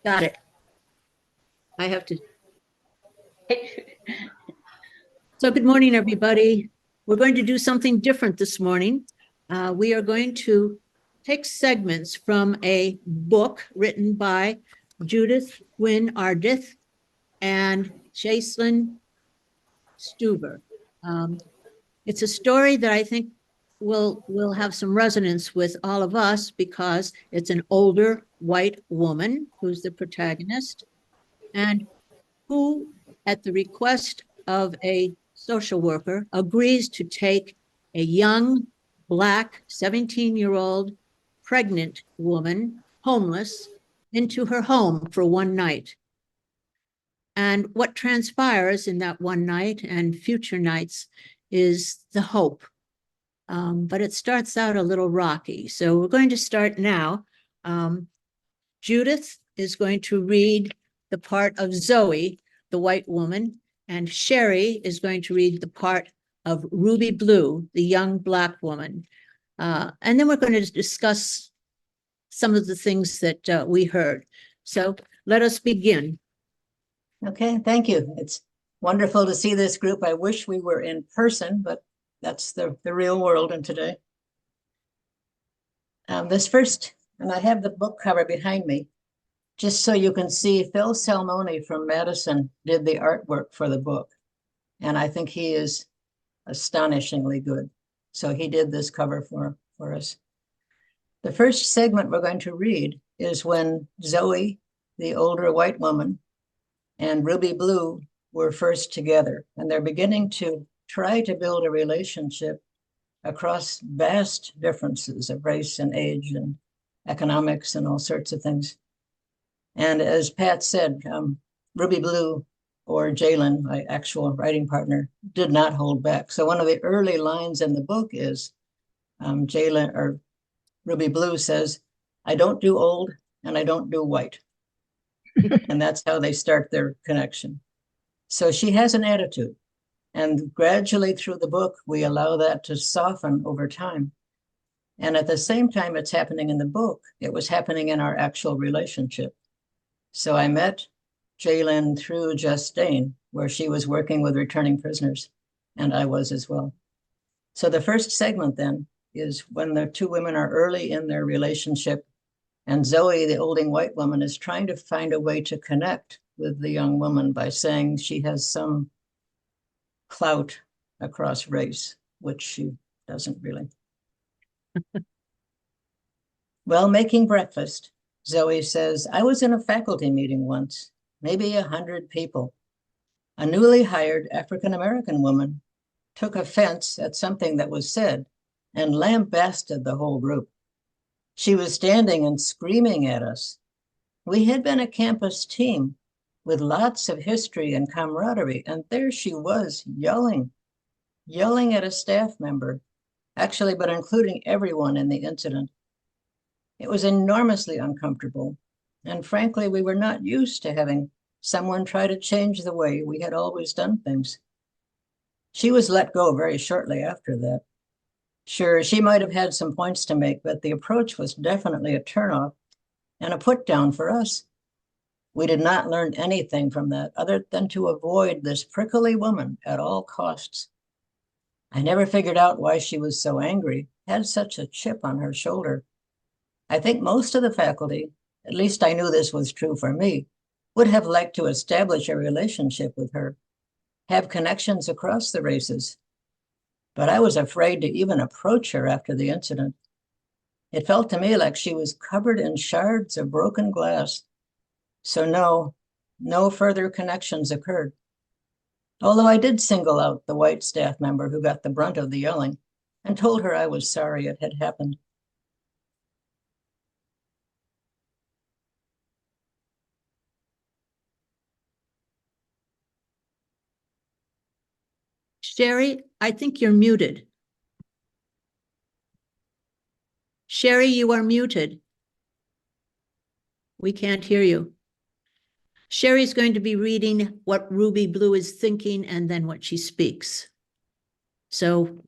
Got it. I have to. So good morning, everybody. We're going to do something different this morning. We are going to take segments from a book written by Judith Wynne Ardith and Jacelyn Stuber. It's a story that I think will have some resonance with all of us because it's an older white woman who's the protagonist and who, at the request of a social worker, agrees to take a young Black 17-year-old pregnant woman, homeless, into her home for one night. And what transpires in that one night and future nights is the hope. But it starts out a little rocky. So we're going to start now. Judith is going to read the part of Zoe, the white woman, and Sherry is going to read the part of Ruby Blue, the young Black woman. And then we're going to discuss some of the things that we heard. So let us begin. Okay, thank you. It's wonderful to see this group. I wish we were in person, but that's the real world in today. This first, and I have the book cover behind me, just so you can see Phil Salmoni from Madison did the artwork for the book. And I think he is astonishingly good. So he did this cover for us. The first segment we're going to read is when Zoe, the older white woman, and Ruby Blue were first together, and they're beginning to try to build a relationship across vast differences of race and age and economics and all sorts of things. And as Pat said, Ruby Blue, or Jalen, my actual writing partner, did not hold back. So one of the early lines in the book is Jalen, or Ruby Blue says, "I don't do old and I don't do white." And that's how they start their connection. So she has an attitude. And gradually through the book, we allow that to soften over time. And at the same time it's happening in the book, it was happening in our actual relationship. So I met Jalen through Justine, where she was working with returning prisoners, and I was as well. So the first segment then is when the two women are early in their relationship, and Zoe, the old white woman, is trying to find a way to connect with the young woman by saying she has some clout across race, which she doesn't really. While making breakfast, Zoe says, "I was in a faculty meeting once, maybe 100 people. A newly hired African-American woman took offense at something that was said and lambasted the whole group. She was standing and screaming at us. We had been a campus team with lots of history and camaraderie, and there she was yelling at a staff member, actually, but including everyone in the incident. It was enormously uncomfortable, and frankly, we were not used to having someone try to change the way we had always done things." She was let go very shortly after that. Sure, she might have had some points to make, but the approach was definitely a turnoff and a put down for us. We did not learn anything from that other than to avoid this prickly woman at all costs. I never figured out why she was so angry, had such a chip on her shoulder. I think most of the faculty, at least I knew this was true for me, would have liked to establish a relationship with her, have connections across the races. But I was afraid to even approach her after the incident. It felt to me like she was covered in shards of broken glass. So no further connections occurred. Although I did single out the white staff member who got the brunt of the yelling and told her I was sorry it had happened. Sherry, I think you're muted. Sherry, you are muted. We can't hear you. Sherry's going to be reading what Ruby Blue is thinking and then what she speaks. So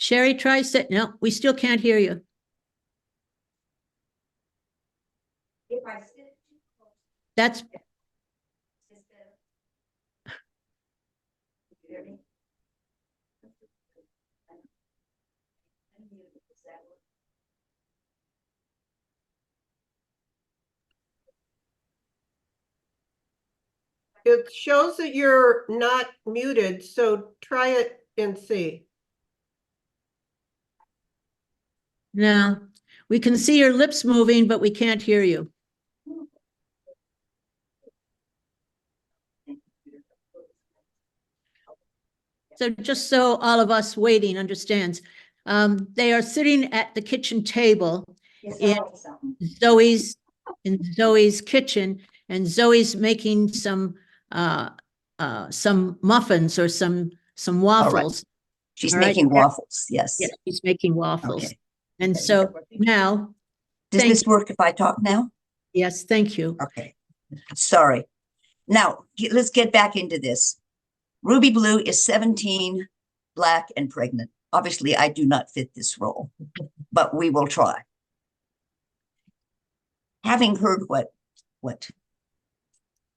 Sherry, try sit. No, we still can't hear you. That's, It shows that you're not muted, so try it and see. no, we can see your lips moving, but we can't hear you. So just so all of us waiting understands, they are sitting at the kitchen table in Zoe's kitchen, and Zoe's making some muffins or some waffles. She's All right. making waffles, yes. Yes, she's making waffles. Okay. And Okay. so now, Does thank this work if I talk now? yes, thank you. Okay, sorry. Now, let's get back into this. Ruby Blue is 17, Black, and pregnant. Obviously, I do not fit this role, but we will try. Having heard what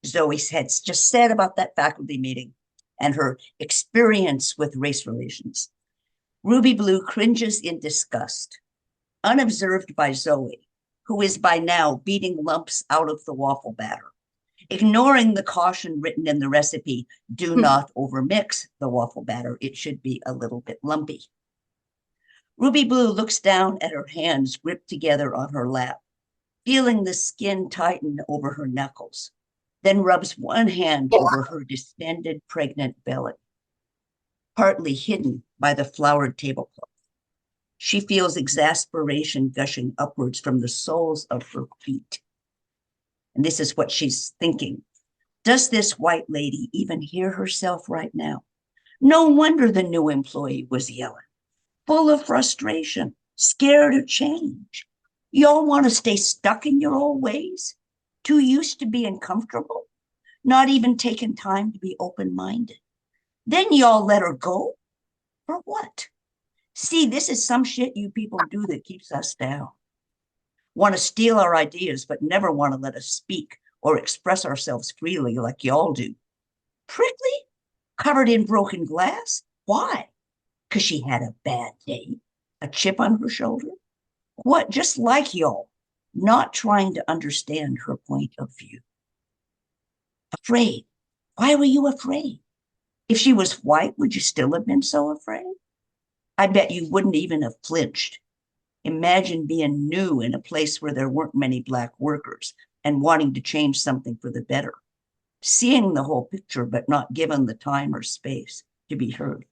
Zoe had just said about that faculty meeting and her experience with race relations, Ruby Blue cringes in disgust, unobserved by Zoe, who is by now beating lumps out of the waffle batter, ignoring the caution written in the recipe, do not overmix the waffle batter. It should be a little bit lumpy. Ruby Blue looks down at her hands gripped together on her lap, feeling the skin tighten over her knuckles, then rubs one hand over her distended pregnant belly, partly hidden by the flowered tablecloth. She feels exasperation gushing upwards from the soles of her feet. And this is what she's thinking. Does this white lady even hear herself right now? No wonder the new employee was yelling, full of frustration, scared of change. Y'all want to stay stuck in your old ways? Too used to being comfortable? Not even taking time to be open-minded? Then y'all let her go? For what? See, this is some shit you people do that keeps us down. Want to steal our ideas, but never want to let us speak or express ourselves freely like y'all do. Prickly? Covered in broken glass? Why? Because she had a bad day? A chip on her shoulder? What? Just like y'all, not trying to understand her point of view. Afraid? Why were you afraid? If she was white, would you still have been so afraid? I bet you wouldn't even have flinched. Imagine being new in a place where there weren't many Black workers and wanting to change something for the better. Seeing the whole picture, but not given the time or space to be heard.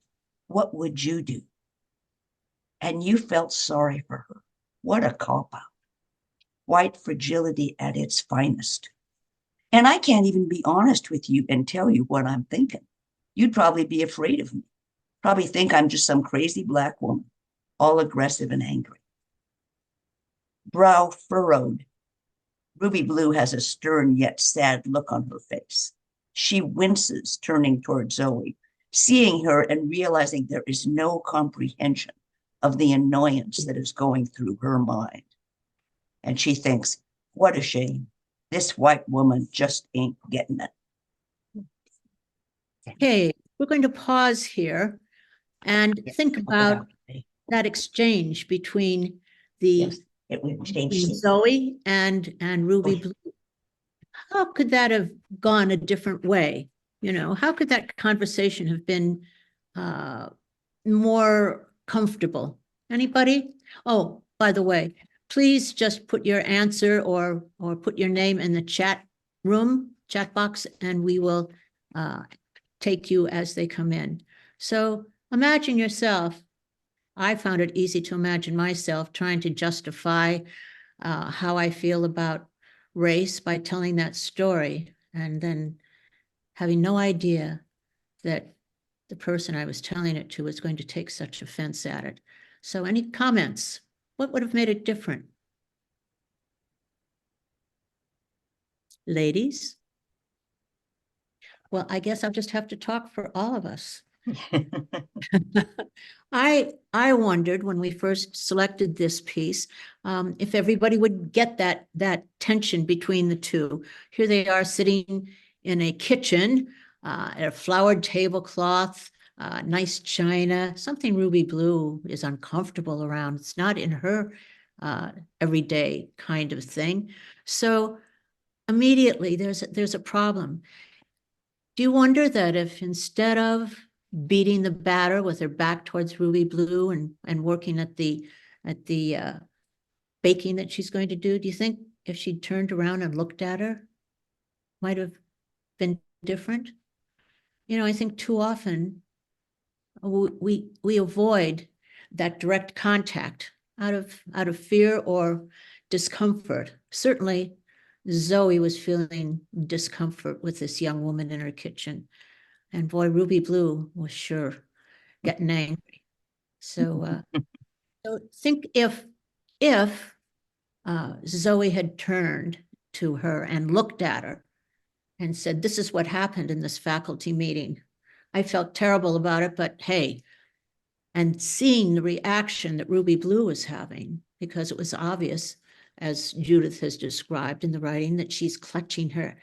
What would you do? And you felt sorry for her. What a cop-out. White fragility at its finest. And I can't even be honest with you and tell you what I'm thinking. You'd probably be afraid of me. Probably think I'm just some crazy Black woman, all aggressive and angry. Brow furrowed, Ruby Blue has a stern yet sad look on her face. She winces, turning toward Zoe, seeing her and realizing there is no comprehension of the annoyance that is going through her mind. And she thinks, what a shame. This white woman just ain't getting it. Okay, we're going to pause here and think about that exchange between the between Zoe and Ruby Blue. How could that have gone a different way? You know, how could that conversation have been more comfortable? Anybody? Oh, by the way, please just put your answer or put your name in the chat box, and we will take you as they come in. So imagine yourself. I found it easy to imagine myself trying to justify how I feel about race by telling that story, and then having no idea that the person I was telling it to was going to take such offense at it. So any comments? What would have made it different? Ladies? Well, I guess I'll just have to talk for all of us. I wondered when we first selected this piece, if everybody would get that tension between the two. Here they are sitting in a kitchen, a flowered tablecloth, nice china, something ruby blue is uncomfortable around. It's not in her everyday kind of thing. So immediately there's a problem. Do you wonder that if instead of beating the batter with her back towards Ruby Blue and working at the baking that she's going to do you think if she'd turned around and looked at her, might have been different? You know, I think too often we avoid that direct contact out of fear or discomfort. Certainly, Zoe was feeling discomfort with this young woman in her kitchen. And boy, Ruby Blue was sure getting angry. So, so think if Zoe had turned to her and looked at her and said, "This is what happened in this faculty meeting. I felt terrible about it, but hey," and seeing the reaction that Ruby Blue was having, because it was obvious, as Judith has described in the writing, that she's clutching her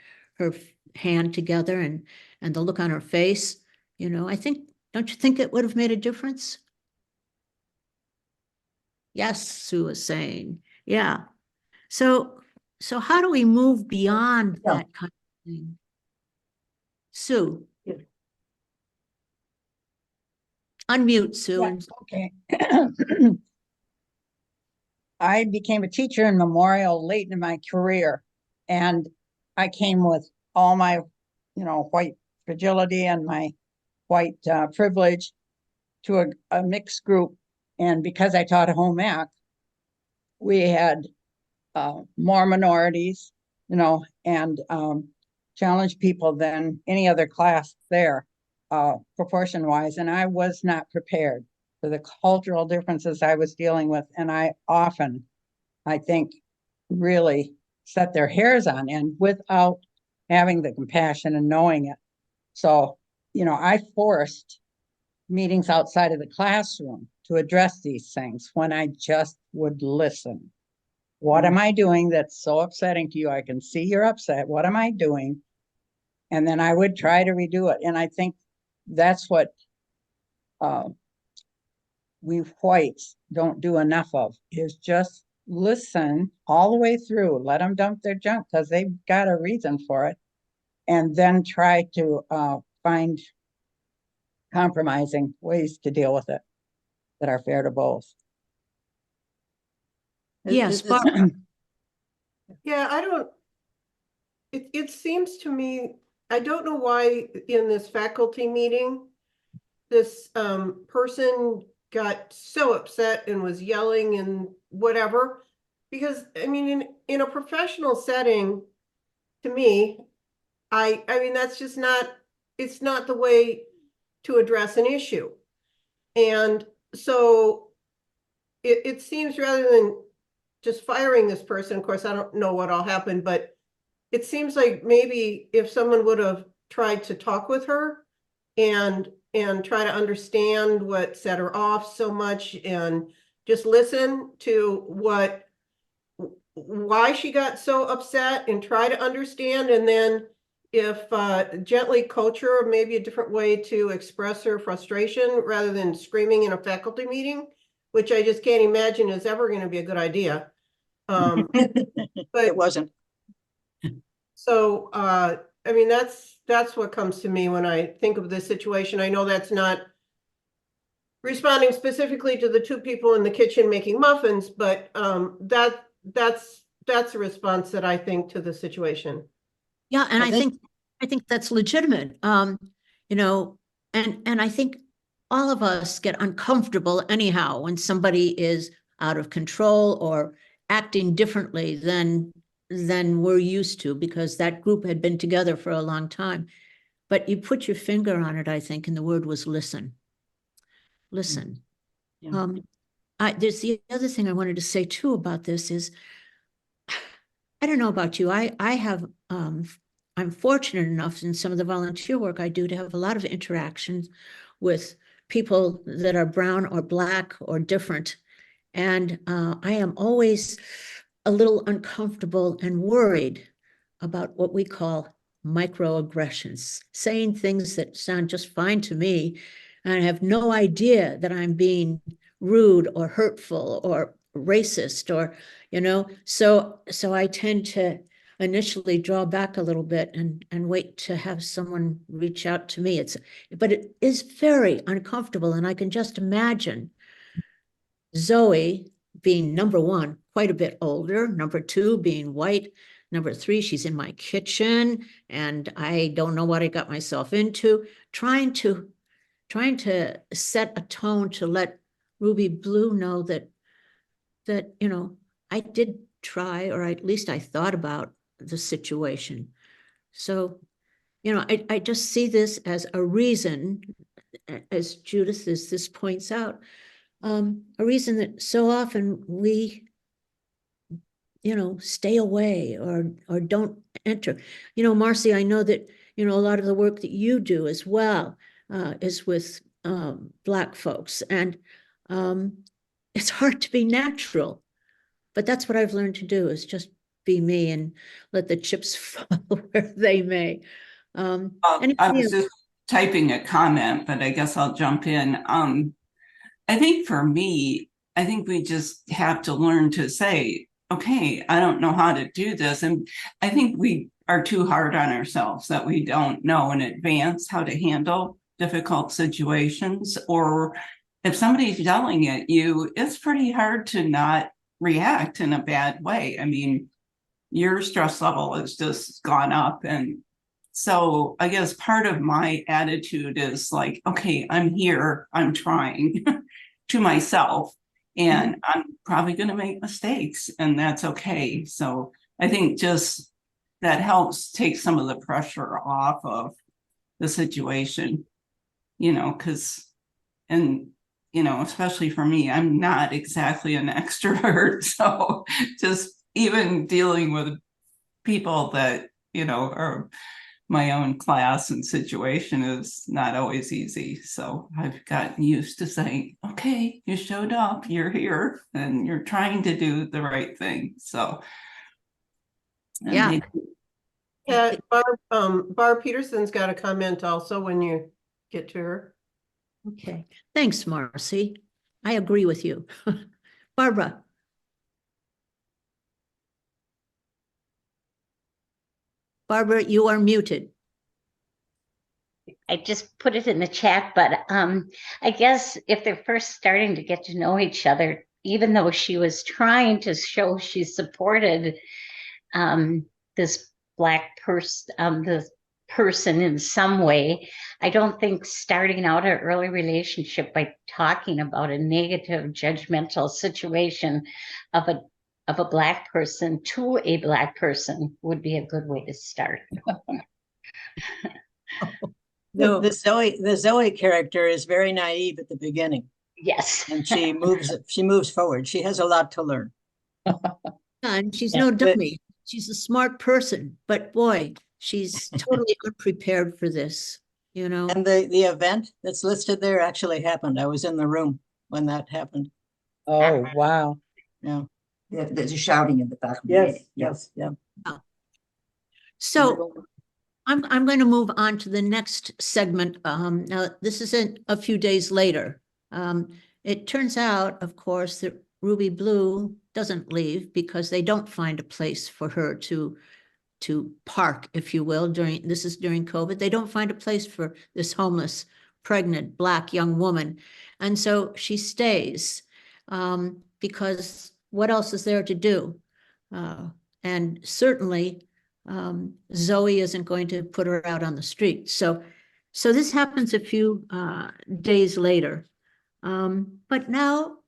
hand together and the look on her face, you know, don't you think it would have made a difference? Yes, Sue was saying, yeah. So how do we move beyond Yeah. that kind of thing? Sue. Yeah. Unmute, Sue. Yeah, and- okay. I became a teacher in Memorial late in my career, and I came with all my, white fragility and my white privilege to a mixed group. And because I taught home ec, we had more minorities, and challenged people than any other class there, proportion wise. And I was not prepared for the cultural differences I was dealing with. And I often, I think, really set their hairs on end without having the compassion and knowing it. So, I forced meetings outside of the classroom to address these things when I just would listen. What am I doing that's so upsetting to you? I can see you're upset. What am I doing? And then I would try to redo it. And I think that's what we whites don't do enough of, is just listen all the way through. Let them dump their junk because they've got a reason for it. And then try to find compromising ways to deal with it that are fair to both. Yes, This- Barbara. Yeah, it seems to me, I don't know why in this faculty meeting, this person got so upset and was yelling and whatever. Because I mean, in a professional setting, to me, I mean, that's just it's not the way to address an issue. And so it seems, rather than just firing this person, of course, I don't know what all happened, but it seems like maybe if someone would have tried to talk with her and try to understand what set her off so much, and just listen to why she got so upset and try to understand. And then if gently coach her, maybe a different way to express her frustration rather than screaming in a faculty meeting, which I just can't imagine is ever going to be a good idea. But It wasn't. so, I mean, that's what comes to me when I think of this situation. I know that's not responding specifically to the two people in the kitchen making muffins, but that's a response that I think to the situation. Yeah, and I I think that's legitimate. You know, and I think all of us get uncomfortable anyhow when somebody is out of control or acting differently than we're used to, because that group had been together for a long time. But you put your finger on it, I think, and the word was listen. Listen. Yeah. There's the other thing I wanted to say too about this is, I don't know about you. I have, I'm fortunate enough in some of the volunteer work I do to have a lot of interactions with people that are brown or black or different. And I am always a little uncomfortable and worried about what we call microaggressions, saying things that sound just fine to me, and I have no idea that I'm being rude or hurtful or racist or, so I tend to initially draw back a little bit and wait to have someone reach out to me. But it is very uncomfortable, and I can just imagine Zoe being number one, quite a bit older, number two, being white, number three, she's in my kitchen and I don't know what I got myself into, trying to set a tone to let Ruby Blue know that I did try, or at least I thought about the situation. So, I just see this as a reason, as Judith, as this points out, a reason that so often we, stay away or don't enter. Marcy, I know that, a lot of the work that you do as well is with Black folks, and it's hard to be natural, but that's what I've learned to do, is just be me and let the chips fall where they may. I Anybody was else? just typing a comment, but I guess I'll jump in. I think for me, I think we just have to learn to say, okay, I don't know how to do this. And I think we are too hard on ourselves, that we don't know in advance how to handle difficult situations. Or if somebody's yelling at you, it's pretty hard to not react in a bad way. I mean, your stress level has just gone up. And so I guess part of my attitude is like, okay, I'm here, I'm trying to myself, and I'm probably going to make mistakes, and that's okay. So I think just that helps take some of the pressure off of the situation, because, and, especially for me, I'm not exactly an extrovert. So just even dealing with people that, are my own class and situation is not always easy. So I've gotten used to saying, okay, you showed up, you're here, and you're trying to do the right thing. So Yeah. Yeah, Barb Peterson's got a comment also when you get to her. Okay, thanks, Marcy. I agree with you. Barbara. Barbara, you are muted. I just put it in the chat, but I guess if they're first starting to get to know each other, even though she was trying to show she supported this Black person, the person in some way, I don't think starting out an early relationship by talking about a negative, judgmental situation of a Black person to a Black person would be a good way to start. No. The Zoe character is very naive at the beginning, Yes. and she moves forward. She has a lot to learn. And she's Yeah, no but- dummy. She's a smart person, but boy, she's totally unprepared for this, And the event that's listed there actually happened. I was in the room when that happened. Oh, wow. Yeah. There's a shouting in the back. Yes. Yeah. So I'm going to move on to the next segment. Now, this isn't a few days later. It turns out, of course, that Ruby Blue doesn't leave because they don't find a place for her to park, if you will, this is during COVID. They don't find a place for this homeless, pregnant, Black young woman. And so she stays because what else is there to do? And certainly Zoe isn't going to put her out on the street. So this happens a few days later. But now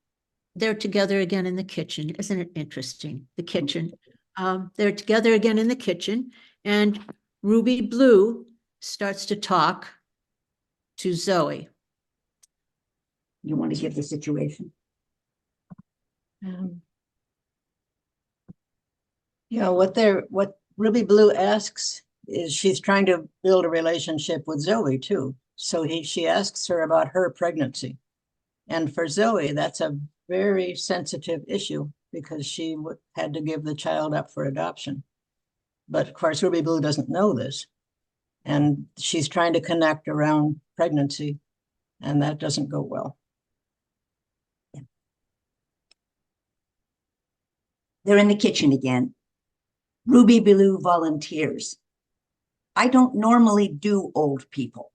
they're together again in the kitchen. Isn't it interesting? The kitchen. They're together again in the kitchen, and Ruby Blue starts to talk to Zoe. You want to give the situation? What Ruby Blue asks is she's trying to build a relationship with Zoe too. So she asks her about her pregnancy. And for Zoe, that's a very sensitive issue because she had to give the child up for adoption. But of course, Ruby Blue doesn't know this. And she's trying to connect around pregnancy, and that doesn't go well. They're in the kitchen again. Ruby Blue volunteers. I don't normally do old people,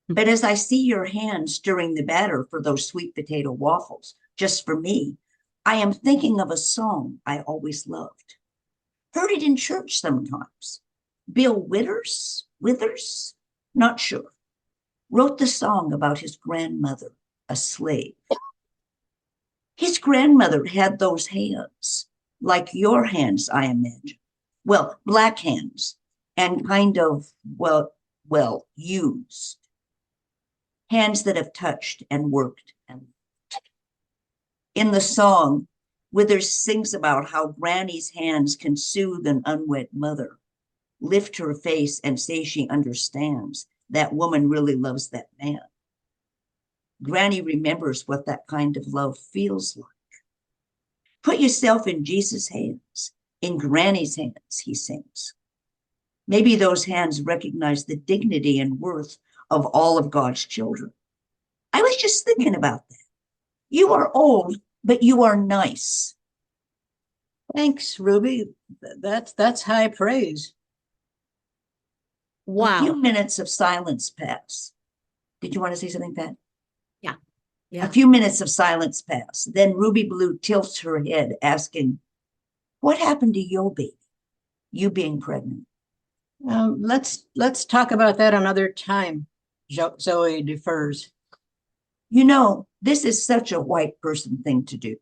but as I see your hand stirring the batter for those sweet potato waffles, just for me, I am thinking of a song I always loved. Heard it in church sometimes. Bill Withers, not sure, wrote the song about his grandmother, a slave. His grandmother had those hands, like your hands, I imagine. Well, black hands, and kind of, well, used. Hands that have touched and worked and in the song, Withers sings about how Granny's hands can soothe an unwed mother, lift her face and say she understands that woman really loves that man. Granny remembers what that kind of love feels like. Put yourself in Jesus' hands, in Granny's hands, he sings. Maybe those hands recognize the dignity and worth of all of God's children. I was just thinking about that. You are old, but you are nice. Thanks, Ruby. That's high praise. A Wow. few minutes of silence pass. Did you want to say something, Pat? Yeah. A few minutes of silence pass. Then Ruby Blue tilts her head, asking, what happened to your baby? You being pregnant. Let's talk about that another time. Zoe defers. You know, this is such a white person thing to do.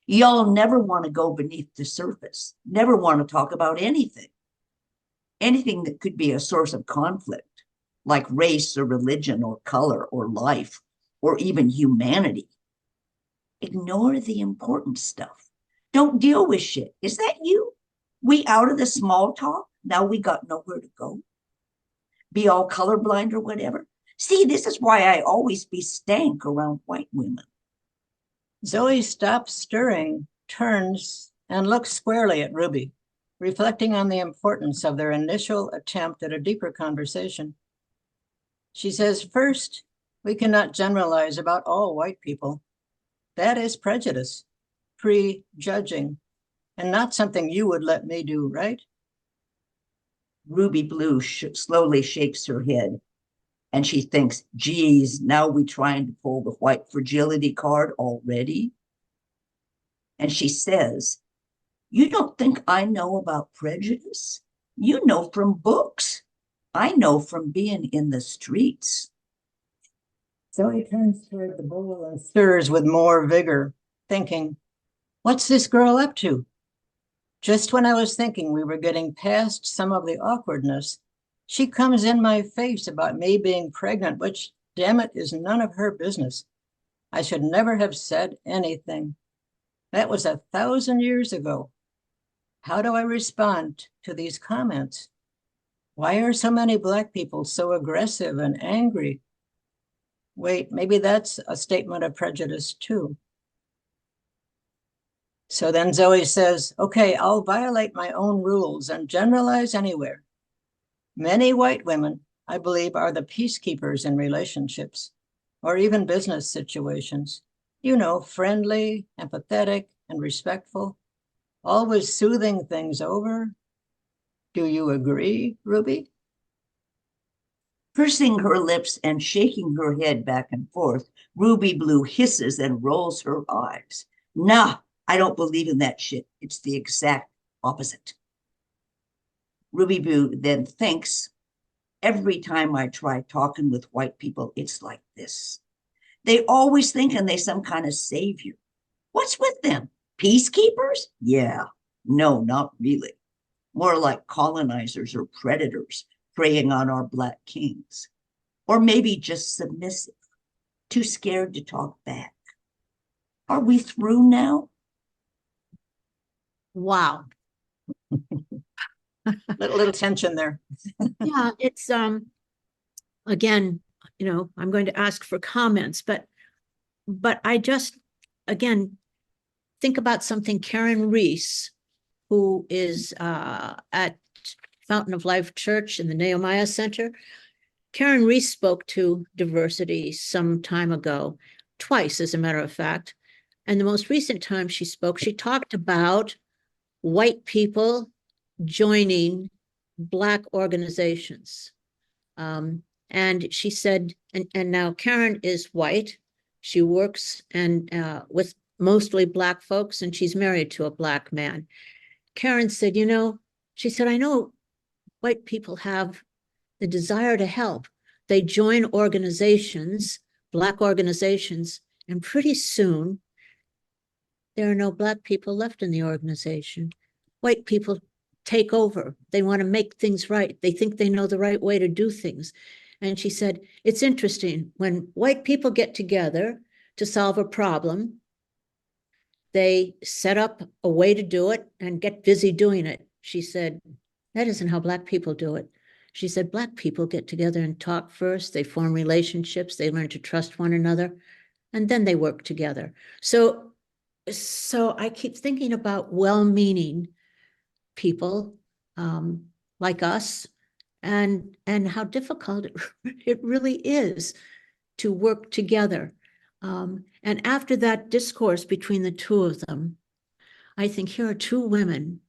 Y'all never want to go beneath the surface, never want to talk about anything that could be a source of conflict, like race or religion or color or life or even humanity. Ignore the important stuff. Don't deal with shit. Is that you? We out of the small talk? Now we got nowhere to go. Be all colorblind or whatever. See, this is why I always be stank around white women. Zoe stops stirring, turns, and looks squarely at Ruby, reflecting on the importance of their initial attempt at a deeper conversation. She says, first, we cannot generalize about all white people. That is prejudice, prejudging, and not something you would let me do, right? Ruby Blue slowly shakes her head, and she thinks, geez, now we trying to pull the white fragility card already? And she says, you don't think I know about prejudice? You know from books. I know from being in the streets. Zoe turns toward the bowl and stirs with more vigor, thinking, what's this girl up to? Just when I was thinking we were getting past some of the awkwardness, she comes in my face about me being pregnant, which, damn it, is none of her business. I should never have said anything. That was 1,000 years ago. How do I respond to these comments? Why are so many Black people so aggressive and angry? Wait, maybe that's a statement of prejudice too. So then Zoe says, okay, I'll violate my own rules and generalize anywhere. Many white women, I believe, are the peacekeepers in relationships or even business situations. You know, friendly, empathetic, and respectful, always soothing things over. Do you agree, Ruby? Pursing her lips and shaking her head back and forth, Ruby Blue hisses and rolls her eyes. Nah, I don't believe in that shit. It's the exact opposite. Ruby Blue then thinks, every time I try talking with white people, it's like this. They always thinking they some kind of savior. What's with them? Peacekeepers? Yeah, no, not really. More like colonizers or predators preying on our Black kings. Or maybe just submissive, too scared to talk back. Are we through now? Wow. Little tension there. Yeah, it's again, I'm going to ask for comments, but I just, again, think about something Karen Reese, who is at Fountain of Life Church in the Nehemiah Center. Karen Reese spoke to diversity some time ago, twice, as a matter of fact. And the most recent time she spoke, she talked about white people joining Black organizations. And she said, and now Karen is white. She works with mostly Black folks, and she's married to a Black man. Karen said, she said, I know white people have the desire to help. They join organizations, Black organizations, and pretty soon there are no Black people left in the organization. White people take over. They want to make things right. They think they know the right way to do things. And she said, it's interesting, when white people get together to solve a problem, they set up a way to do it and get busy doing it. She said, that isn't how Black people do it. She said, Black people get together and talk first. They form relationships. They learn to trust one another, and then they work together. So I keep thinking about well-meaning people like us, and how difficult it really is to work together. And after that discourse between the two of them, I think here are two women.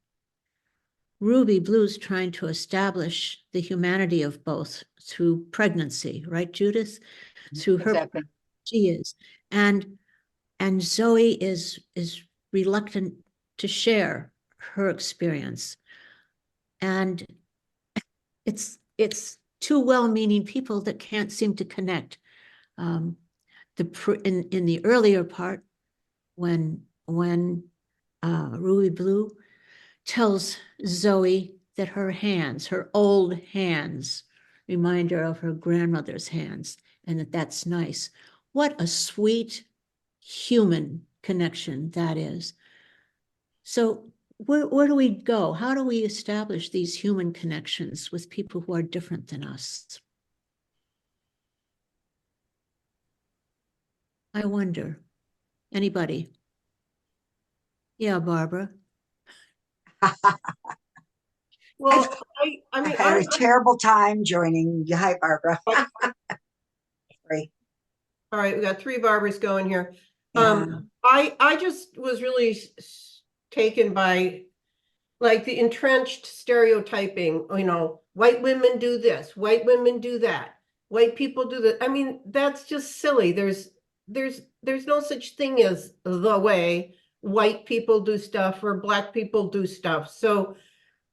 Ruby Blue's trying to establish the humanity of both through pregnancy, right, Judith? Through her, Exactly. she is. And Zoe is reluctant to share her experience. And it's two well-meaning people that can't seem to connect. In the earlier part, when Ruby Blue tells Zoe that her old hands remind her of her grandmother's hands, and that's nice. What a sweet human connection that is. So where do we go? How do we establish these human connections with people who are different than us? I wonder. Anybody? Yeah, Barbara. Well, I I mean, had a terrible time joining you. Hi, Barbara. Sorry. all right, we got 3 Barbaras going here. Yeah. I just was really taken by like the entrenched stereotyping, white women do this, white women do that, white people do that. I mean, that's just silly. There's no such thing as the way white people do stuff or Black people do stuff. So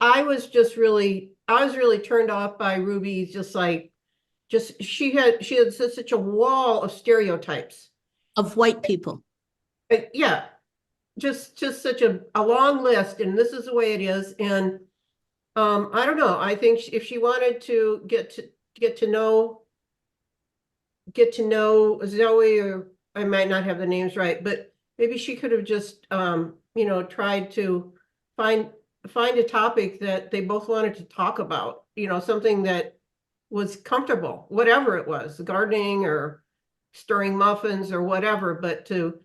I was really turned off by Ruby. She had such a wall of stereotypes Of white people. Yeah, just such a long list, and this is the way it is. And I don't know. I think if she wanted to get to know Zoe, or I might not have the names right, but maybe she could have just tried to find a topic that they both wanted to talk about, something that was comfortable, whatever it was, gardening or stirring muffins or whatever, but to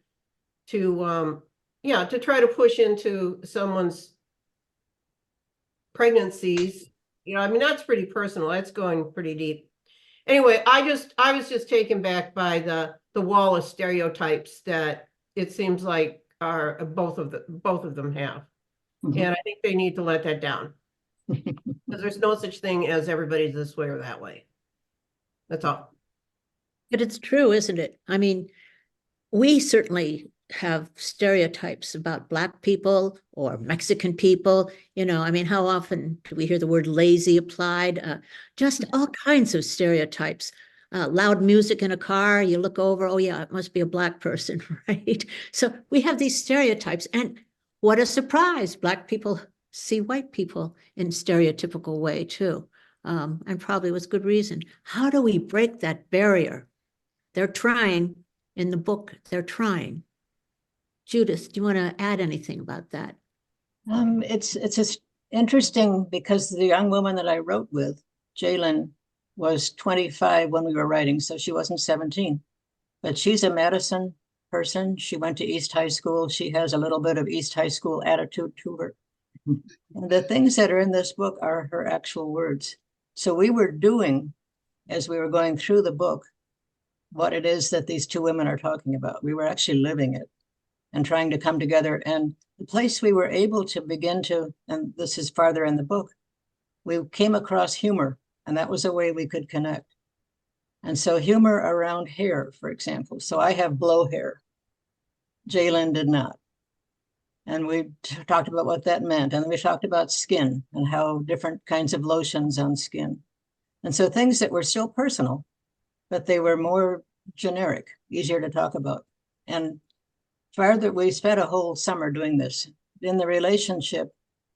try to push into someone's pregnancies, I mean, that's pretty personal. That's going pretty deep. Anyway, I was just taken back by the wall of stereotypes that it seems like are both of them have. Mhm. And I think they need to let that down. Because there's no such thing as everybody's this way or that way. That's all. But it's true, isn't it? I mean, we certainly have stereotypes about Black people or Mexican people. I mean, how often do we hear the word lazy applied? Just all kinds of stereotypes. Loud music in a car, you look over, oh yeah, it must be a Black person, right? So we have these stereotypes, and what a surprise. Black people see white people in stereotypical way too, and probably with good reason. How do we break that barrier? They're trying. In the book, they're trying. Judith, do you want to add anything about that? It's just interesting because the young woman that I wrote with, Jalen, was 25 when we were writing, so she wasn't 17. But she's a Madison person. She went to East High School. She has a little bit of East High School attitude to her. And the things that are in this book are her actual words. So we were doing, as we were going through the book, what it is that these two women are talking about. We were actually living it and trying to come together. And the place we were able to begin to, and this is farther in the book, we came across humor, and that was a way we could connect. And so humor around hair, for example. So I have blow hair. Jalen did not. And we talked about what that meant. And we talked about skin and how different kinds of lotions on skin. And so things that were still personal, but they were more generic, easier to talk about. And farther, we spent a whole summer doing this. In the relationship,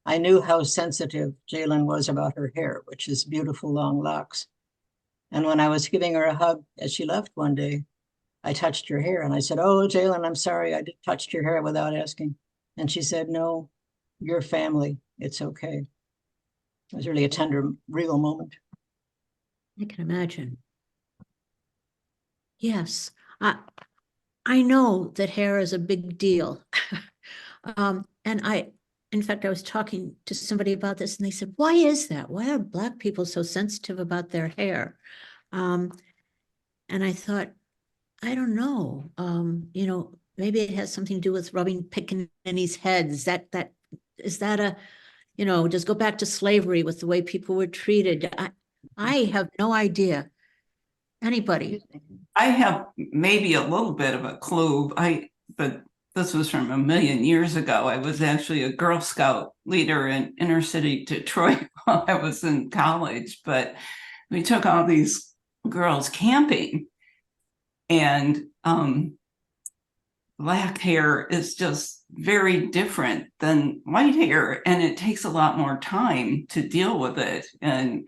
I knew how sensitive Jalen was about her hair, which is beautiful long locks. And when I was giving her a hug as she left one day, I touched her hair and I said, "Oh, Jalen, I'm sorry, I touched your hair without asking." And she said, "No, you're family. It's okay." It was really a tender, real moment. I can imagine. Yes, I know that hair is a big deal. And in fact, I was talking to somebody about this and they said, why is that? Why are Black people so sensitive about their hair? And I thought, I don't know. Maybe it has something to do with rubbing pickaninnies' heads. Is that a, just go back to slavery with the way people were treated. I have no idea. Anybody? I have maybe a little bit of a clue. But this was from a million years ago. I was actually a Girl Scout leader in inner city Detroit while I was in college. But we took all these girls camping, and Black hair is just very different than white hair, and it takes a lot more time to deal with it. And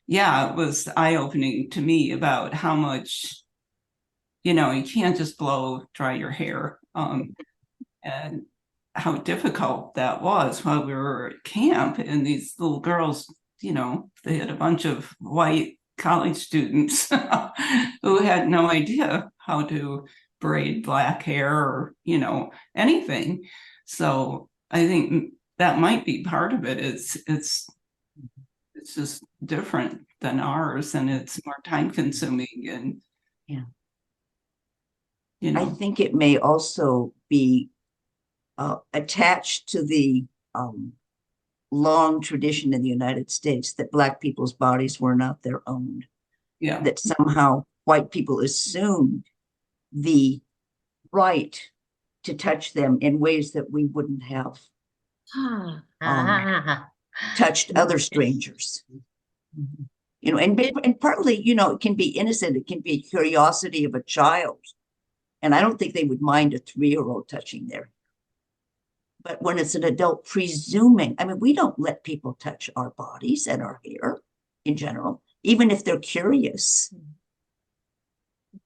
yeah, it was eye-opening to me about how much, you can't just blow dry your hair, and how difficult that was while we were at camp. And these little girls, they had a bunch of white college students who had no idea how to braid Black hair or, anything. So I think that might be part of it. It's just different than ours, and it's more time consuming, and I think it may also be attached to the long tradition in the United States that Black people's bodies were not their own. Yeah. That somehow white people assumed the right to touch them in ways that we wouldn't have touched other strangers. And partly, it can be innocent. It can be curiosity of a child. And I don't think they would mind a 3-year-old touching their hair. But when it's an adult presuming, we don't let people touch our bodies and our hair in general, even if they're curious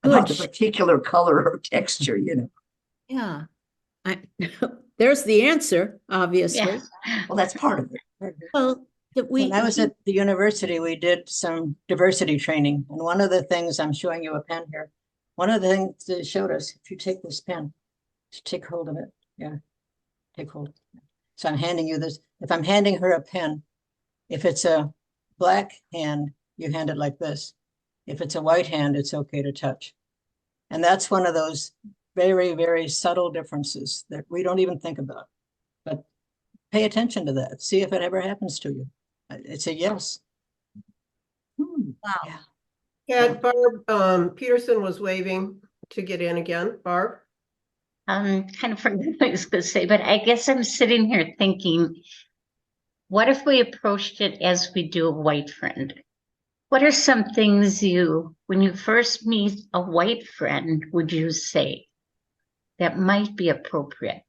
about the particular color or texture, Yeah. There's the answer, obviously. Yeah. Well, that's part of it. Well, When I was at the university, we did some diversity training. And one of the things, I'm showing you a pen here. One of the things they showed us, if you take this pen, just take hold of it. Yeah, take hold. So I'm handing you this. If I'm handing her a pen, if it's a Black hand, you hand it like this. If it's a white hand, it's okay to touch. And that's one of those very, very subtle differences that we don't even think about. But pay attention to that. See if it ever happens to you. It's a yes. Wow. Yeah. Yeah, Barb, Peterson was waving to get in again. Barb? Kind of forgot what I was going to say, but I guess I'm sitting here thinking, what if we approached it as we do a white friend? What are some things when you first meet a white friend, would you say that might be appropriate?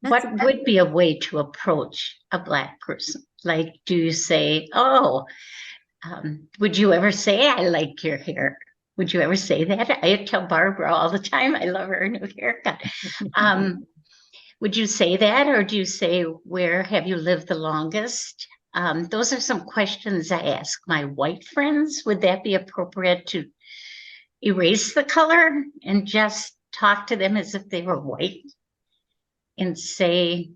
What would be a way to approach a Black person? Like, do you say, would you ever say, I like your hair? Would you ever say that? I tell Barbara all the time, I love her new haircut. Would you say that? Or do you say, where have you lived the longest? those are some questions I ask my white friends. Would that be appropriate to erase the color and just talk to them as if they were white and say,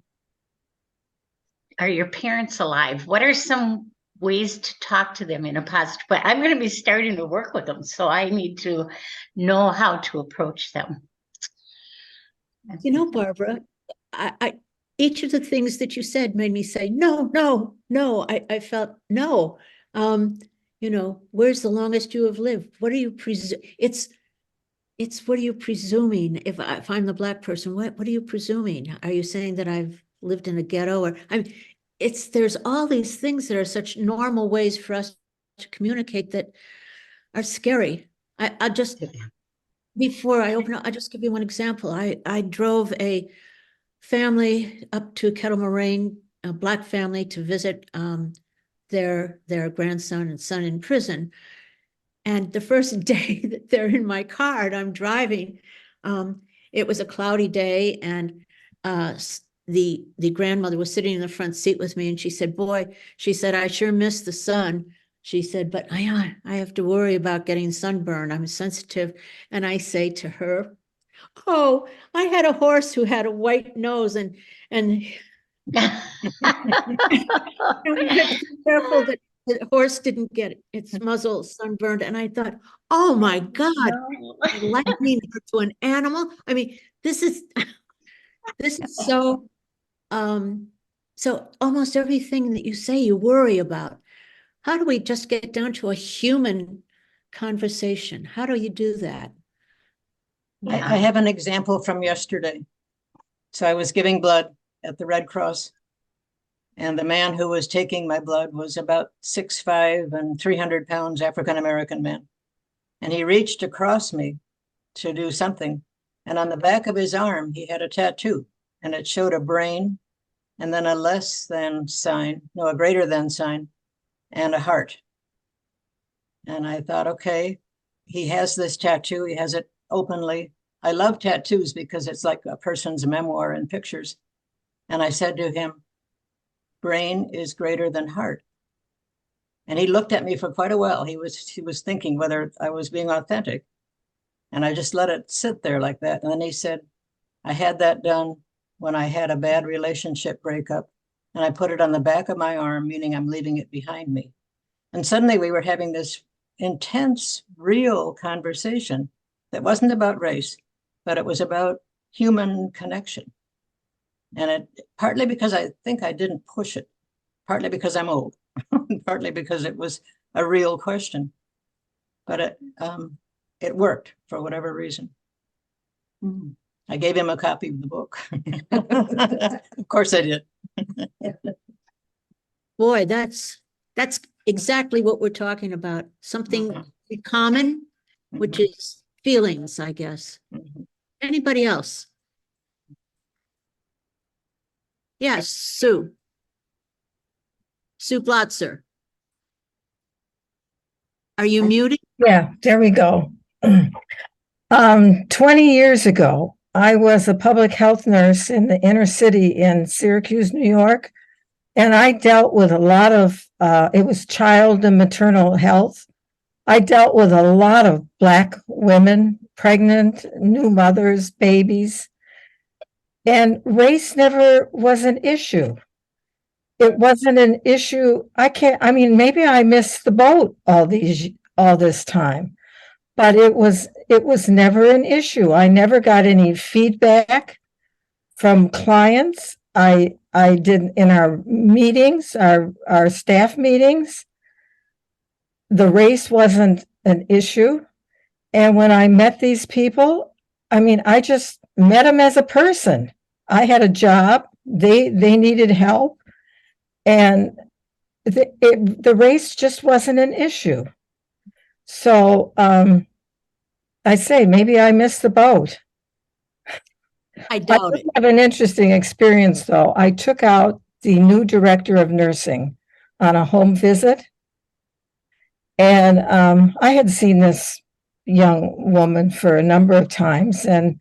are your parents alive? What are some ways to talk to them in a positive way? I'm going to be starting to work with them, so I need to know how to approach them. You know, Barbara, each of the things that you said made me say, no, no, no. I felt, no. You know, where's the longest you have lived? What are you it's what are you presuming? If I'm the Black person, what are you presuming? Are you saying that I've lived in a ghetto? Or there's all these things that are such normal ways for us to communicate that are scary. I just, before I open up, I'll just give you one example. I drove a family up to Kettle Moraine, a Black family, to visit their grandson and son in prison. And the first day that they're in my car and I'm driving, it was a cloudy day, and the grandmother was sitting in the front seat with me, and she said, boy, she said, I sure miss the sun. She said, but I have to worry about getting sunburn. I'm sensitive. And I say to her, oh, I had a horse who had a white nose, and we had to be careful that the horse didn't get its muzzle sunburned. And I thought, oh my God, likening her to an animal. I mean, this is so, so almost everything that you say, you worry about. How do we just get down to a human conversation? How do you do that? I have an example from yesterday. So I was giving blood at the Red Cross, and the man who was taking my blood was about 6'5" and 300 pounds African-American man. And he reached across me to do something. And on the back of his arm, he had a tattoo, and it showed a brain and then a less than sign, no, a greater than sign, and a heart. And I thought, okay, he has this tattoo. He has it openly. I love tattoos because it's like a person's memoir in pictures. And I said to him, brain is greater than heart. And he looked at me for quite a while. He was thinking whether I was being authentic. And I just let it sit there like that. And then he said, I had that done when I had a bad relationship breakup. And I put it on the back of my arm, meaning I'm leaving it behind me. And suddenly we were having this intense, real conversation that wasn't about race, but it was about human connection. And it partly because I think I didn't push it, partly because I'm old, partly because it was a real question. But it worked for whatever reason. I gave him a copy of the book. Of course I did. Boy, that's exactly what we're talking about. Something common, which is feelings, I guess. Anybody else? Yes, Sue. Sue Blotzer. Are you muted? Yeah, there we go. 20 years ago, I was a public health nurse in the inner city in Syracuse, New York, and I dealt with a lot of, it was child and maternal health. I dealt with a lot of Black women, pregnant, new mothers, babies, and race never was an issue. It wasn't an issue. Maybe I missed the boat all this time, but it was never an issue. I never got any feedback from clients. I did in our meetings, our staff meetings, the race wasn't an issue. And when I met these people, I just met them as a person. I had a job. They needed help. And the race just wasn't an issue. So I say maybe I missed the boat. I doubt it. I have an interesting experience, though. I took out the new director of nursing on a home visit. And I had seen this young woman for a number of times. And,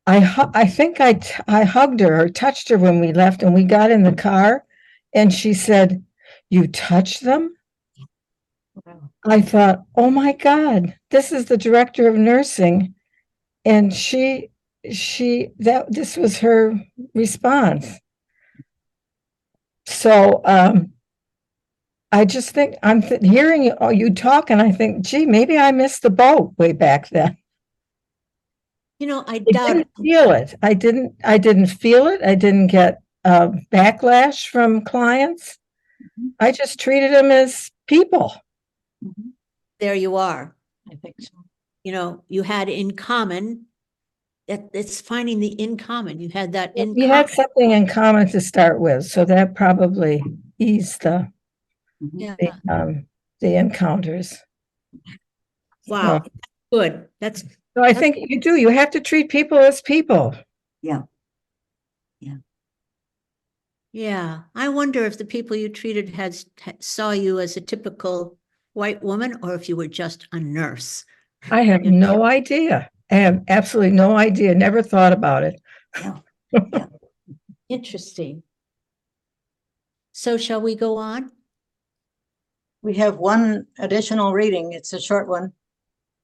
I think I hugged her or touched her when we left, and we got in the car. And she said, "You touch them?" Wow. I thought, oh my God, this is the director of nursing. And this was her response. So, I just think hearing you talk, and I think, gee, maybe I missed the boat way back then. You know, I I doubt didn't feel it. I didn't feel it. I didn't get backlash from clients. I just treated them as people. there you are. I think so. You know, you had in common. It's finding the in common. You had that in We had common. something in common to start with, so that probably eased Yeah. the encounters. Wow. Good. That's So I think you have to treat people as people. yeah. I wonder if the people you treated saw you as a typical white woman, or if you were just a nurse. I have no idea. I have absolutely no idea. Never thought about it. Interesting. So shall we go on? We have one additional reading. It's a short one.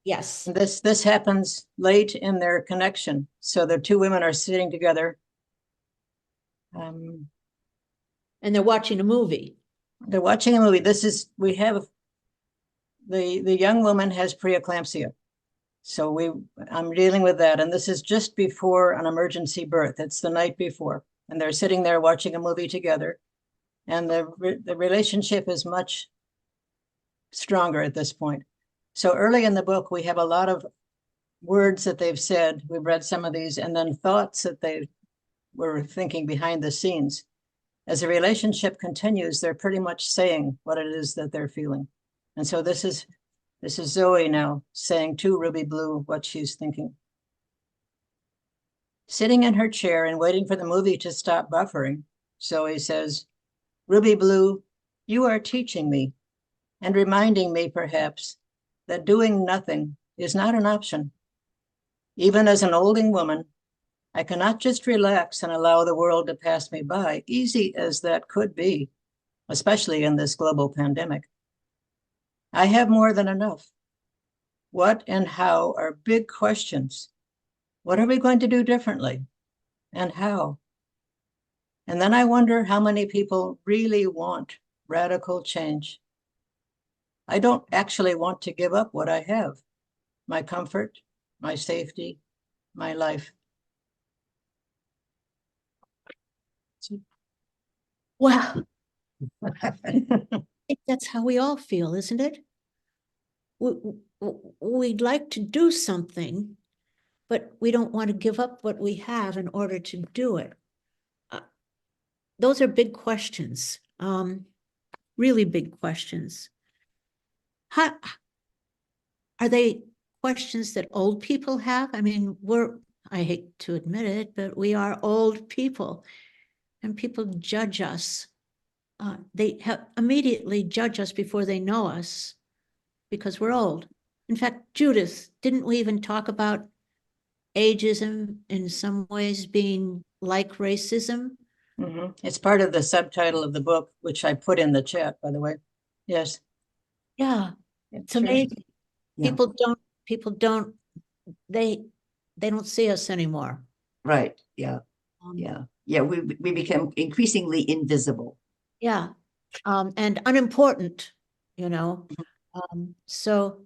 Yes. This happens late in their connection. So the two women are sitting together. And they're watching a movie. They're watching a movie. We have the young woman has preeclampsia. So I'm dealing with that. And this is just before an emergency birth. It's the night before. And they're sitting there watching a movie together. And the relationship is much stronger at this point. So early in the book, we have a lot of words that they've said. We've read some of these, and then thoughts that they were thinking behind the scenes. As the relationship continues, they're pretty much saying what it is that they're feeling. And so this is Zoe now saying to Ruby Blue what she's thinking. Sitting in her chair and waiting for the movie to stop buffering, Zoe says, "Ruby Blue, you are teaching me and reminding me, perhaps, that doing nothing is not an option. Even as an olding woman, I cannot just relax and allow the world to pass me by, easy as that could be, especially in this global pandemic. I have more than enough. What and how are big questions. What are we going to do differently? And how? And then I wonder how many people really want radical change. I don't actually want to give up what I have, my comfort, my safety, my life." Well, I think that's how we all feel, isn't it? We'd like to do something, but we don't want to give up what we have in order to do it. Those are big questions, really big questions. Are they questions that old people have? I mean, I hate to admit it, but we are old people, and people judge us. They immediately judge us before they know us because we're old. In fact, Judith, didn't we even talk about ageism in some ways being like racism? It's part of the subtitle of the book, which I put in the chat, by the way. Yes. Yeah, it's amazing. Yeah. People don't, they don't see us anymore. Right. Yeah. Yeah. We become increasingly invisible. Yeah. And unimportant, you know. So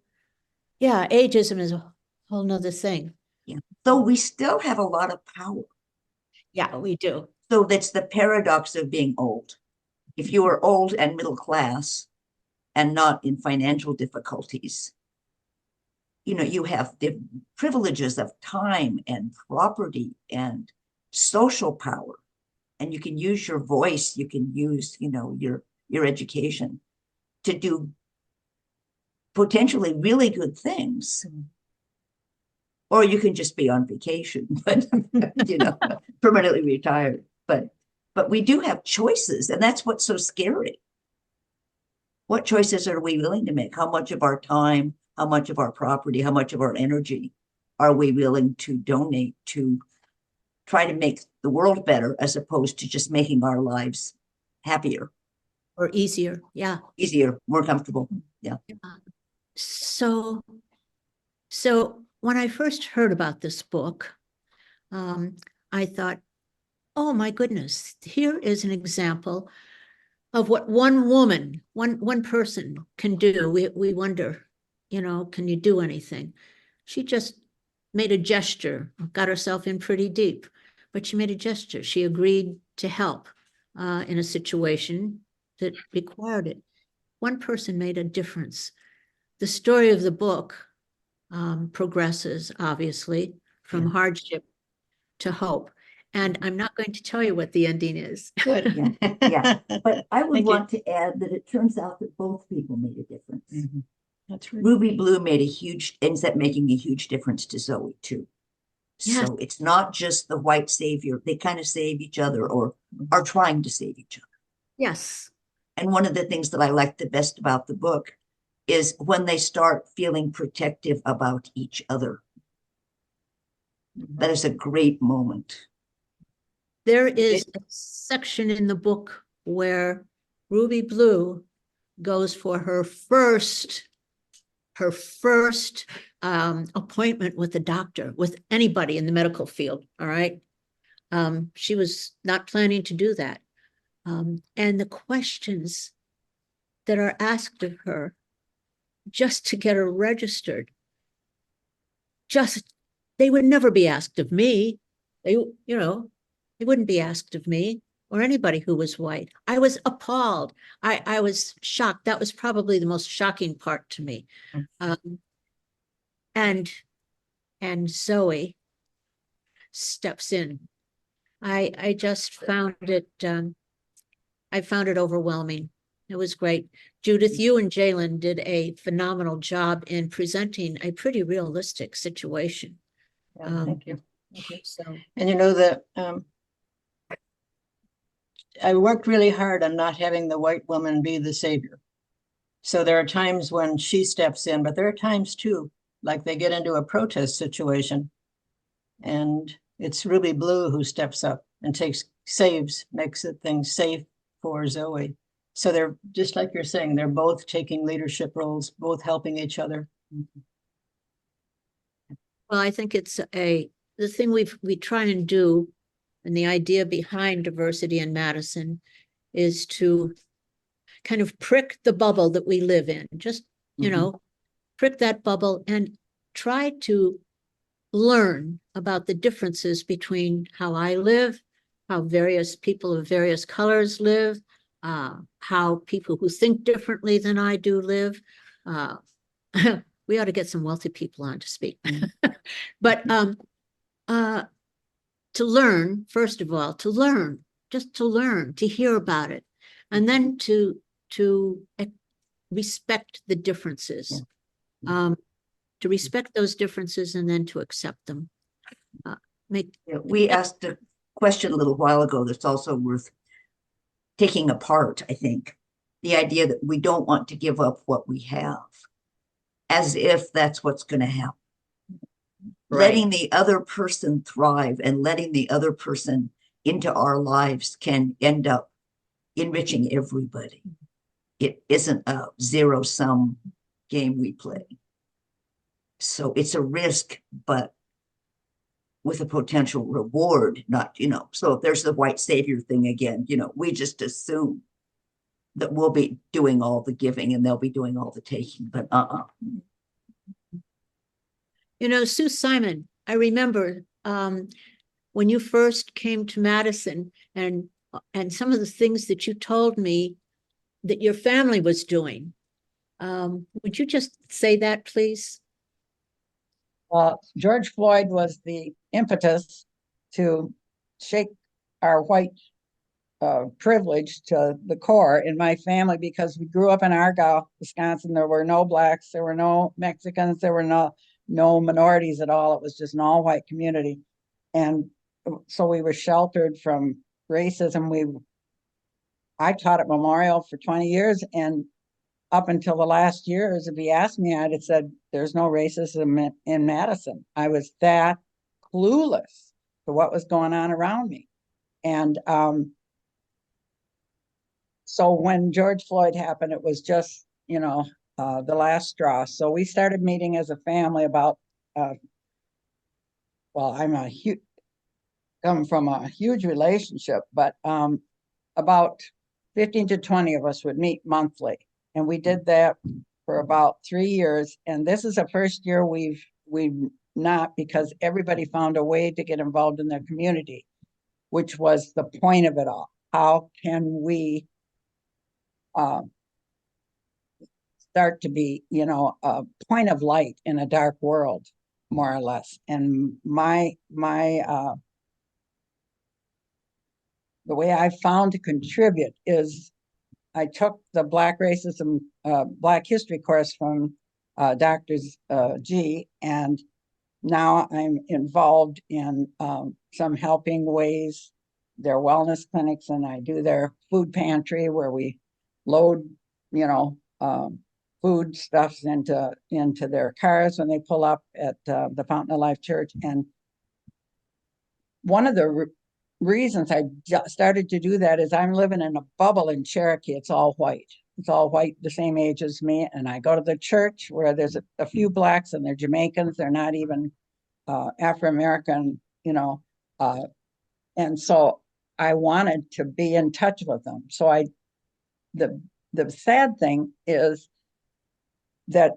yeah, ageism is a whole nother thing. Yeah. Though we still have a lot of power. Yeah, we do. So that's the paradox of being old. If you are old and middle class and not in financial difficulties, you have the privileges of time and property and social power, and you can use your voice, you can use, your education to do potentially really good things. Or you can just be on vacation, but permanently retired. But we do have choices, and that's what's so scary. What choices are we willing to make? How much of our time, how much of our property, how much of our energy are we willing to donate to try to make the world better, as opposed to just making our lives happier, or easier. Yeah. easier, more comfortable. Yeah. So when I first heard about this book, I thought, oh my goodness, here is an example of what one woman, one person can do. We wonder, can you do anything? She just made a gesture, got herself in pretty deep, but she made a gesture. She agreed to help in a situation that required it. One person made a difference. The story of the book progresses, obviously, from hardship to hope. And I'm not going to tell you what the ending is. Good. Yeah, but I would Thank you. want to add that it turns out that both people made a difference. That's right. Ruby Blue ends up making a huge difference to Zoe too. Yes. So it's not just the white savior. They kind of save each other or are trying to save each other. Yes. And one of the things that I like the best about the book is when they start feeling protective about each other. That is a great moment. There is a section in the book where Ruby Blue goes for her first appointment with the doctor, with anybody in the medical field. All right. She was not planning to do that. And the questions that are asked of her just to get her registered, they would never be asked of me. They wouldn't be asked of me or anybody who was white. I was appalled. I was shocked. That was probably the most shocking part to me. And Zoe steps in. I just found it, I found it overwhelming. It was great. Judith, you and Jalen did a phenomenal job in presenting a pretty realistic situation. Thank you. So And that I worked really hard on not having the white woman be the savior. So there are times when she steps in, but there are times too, like they get into a protest situation and it's Ruby Blue who steps up and makes it things safe for Zoe. So they're just like you're saying, they're both taking leadership roles, both helping each other. well, I think it's the thing we try and do, and the idea behind diversity in Madison is to kind of prick the bubble that we live in. Just, prick that bubble and try to learn about the differences between how I live, how various people of various colors live, how people who think differently than I do live. We ought to get some wealthy people on to speak. But to learn, first of all, just to learn, to hear about it, and then to respect the differences, to respect those differences and then to accept them. We asked a question a little while ago that's also worth taking apart, I think. The idea that we don't want to give up what we have, as if that's what's going to happen. Right. Letting the other person thrive and letting the other person into our lives can end up enriching everybody. It isn't a zero-sum game we play. So it's a risk, but with a potential reward, not, so if there's the white savior thing again, we just assume that we'll be doing all the giving and they'll be doing all the taking, but Sue Simon, I remember when you first came to Madison and some of the things that you told me that your family was doing. Would you just say that, please? George Floyd was the impetus to shake our white privilege to the core in my family, because we grew up in Argyle, Wisconsin. There were no blacks, there were no Mexicans, there were no minorities at all. It was just an all-white community. And so we were sheltered from racism. I taught at Memorial for 20 years, and up until the last years, if he asked me, I'd have said, there's no racism in Madison. I was that clueless to what was going on around me. And So when George Floyd happened, it was just, the last straw. So we started meeting as a family about, well, come from a huge relationship, but about 15 to 20 of us would meet monthly. And we did that for about 3 years. And this is the first year we've not, because everybody found a way to get involved in their community, which was the point of it all. How can we start to be, a point of light in a dark world, more or less? And the way I found to contribute is I took the Black racism, Black history course from Dr. G, and now I'm involved in some helping ways, their wellness clinics, and I do their food pantry where we load, food stuffs into their cars when they pull up at the Fountain of Life Church. And one of the reasons I started to do that is I'm living in a bubble in Cherokee. It's all white. It's all white, the same age as me. And I go to the church where there's a few Blacks, and they're Jamaicans. They're not even Afro-American, and so I wanted to be in touch with them. So the sad thing is that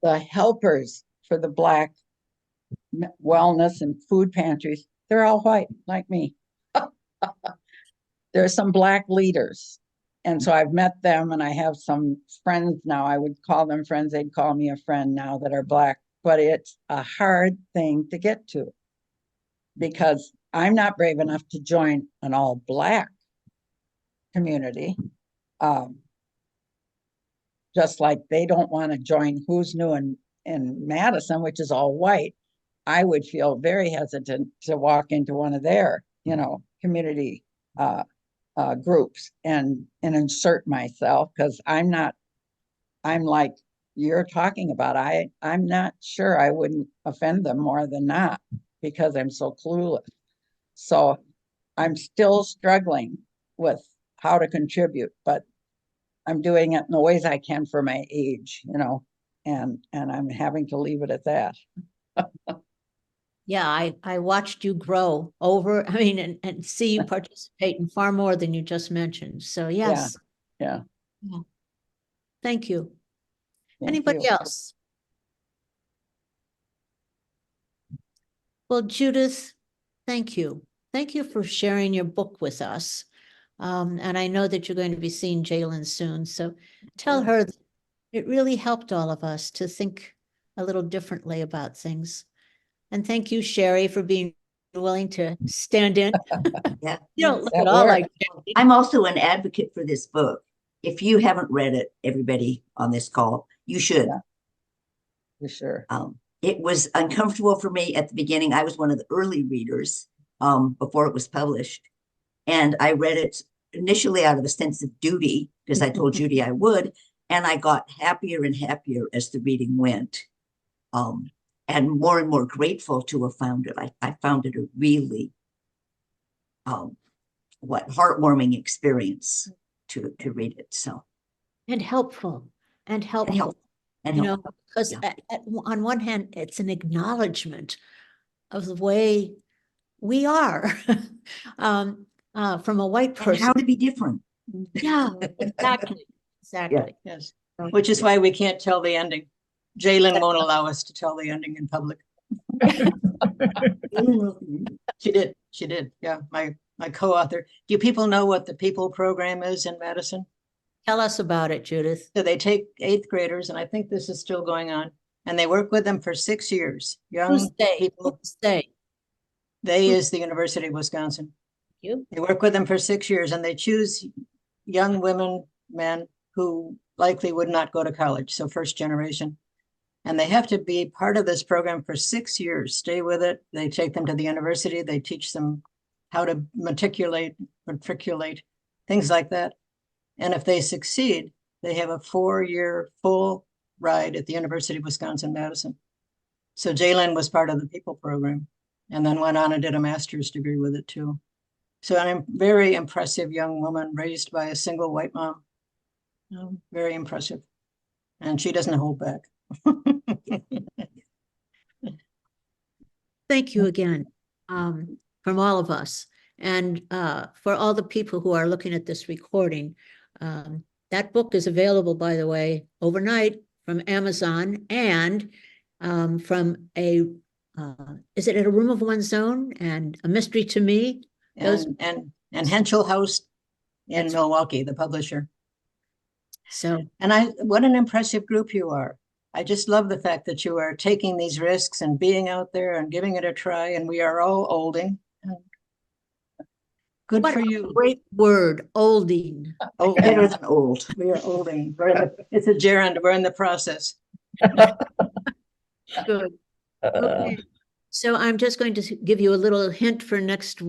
the helpers for the Black wellness and food pantries, they're all white like me. There's some Black leaders. And so I've met them, and I have some friends now. I would call them friends. They'd call me a friend now that are Black, but it's a hard thing to get to because I'm not brave enough to join an all Black community. Just like they don't want to join Who's New in Madison, which is all white. I would feel very hesitant to walk into one of their, community groups and insert myself, because I'm like you're talking about. I'm not sure I wouldn't offend them more than not because I'm so clueless. So I'm still struggling with how to contribute, but I'm doing it in the ways I can for my age, and I'm having to leave it at that. Yeah, I watched you grow and see you participate in far more than you just mentioned. So yes. Yeah. Thank you. Thank Anybody you. else? Well, Judith, thank you. Thank you for sharing your book with us. And I know that you're going to be seeing Jalen soon. So tell her that it really helped all of us to think a little differently about things. And thank you, Sherry, for being willing to stand in. Yeah. You don't look That at all like worked. Sherry. I'm also an advocate for this book. If you haven't read it, everybody on this call, you should. Yeah. For sure. It was uncomfortable for me at the beginning. I was one of the early readers before it was published. And I read it initially out of a sense of duty because I told Judy I would. And I got happier and happier as the reading went. And more grateful to have found it. I found it a really heartwarming experience to read it. So And helpful. Because on one hand, it's an acknowledgement of the way we are from a white and person. how to be different. Yeah, exactly. Exactly. Yes, which is why we can't tell the ending. Jalen won't allow us to tell the ending in public. She did. Yeah, my co-author. Do people know what the People program is in Madison? Tell us about it, Judith. So they take 8th graders, and I think this is still going on, and they work with them for 6 years. Young people. Who's they? They is the University of Wisconsin. You? They work with them for 6 years, and they choose young women, men who likely would not go to college, so first generation. And they have to be part of this program for 6 years, stay with it. They take them to the university. They teach them how to matriculate, things like that. And if they succeed, they have a 4-year full ride at the University of Wisconsin-Madison. So Jalen was part of the People program and then went on and did a master's degree with it too. So I'm a very impressive young woman raised by a single white mom. Very impressive. And she doesn't hold back. Thank you again, from all of us. And for all the people who are looking at this recording, that book is available, by the way, overnight from Amazon and from is it at A Room of One's Own and A Mystery to Me? Those- And Henschel House in That's- Milwaukee, the publisher. So And what an impressive group you are. I just love the fact that you are taking these risks and being out there and giving it a try. And we are all olding. Good what for a you. great word, olding. Oh, better than old. We are olding. It's a gerund. We're in the process. Good. Okay. So I'm just going to give you a little hint for next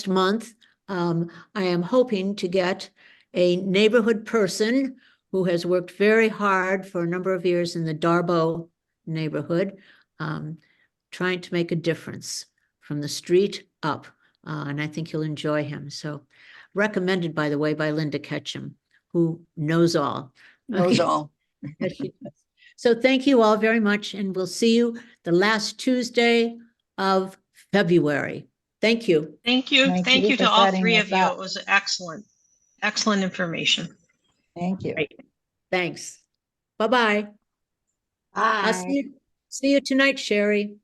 month. I am hoping to get a neighborhood person who has worked very hard for a number of years in the Darbo neighborhood, trying to make a difference from the street up. And I think you'll enjoy him. So recommended, by the way, by Linda Ketchum, who knows all. Knows Okay. all. Yes, she does. So thank you all very much, and we'll see you the last Tuesday of February. Thank you. Thank you. Thank Thank you you for to all setting three this of you. up. It was excellent, excellent information. Thank you. Thanks. Bye-bye. I'll Bye. see you tonight, Sherry.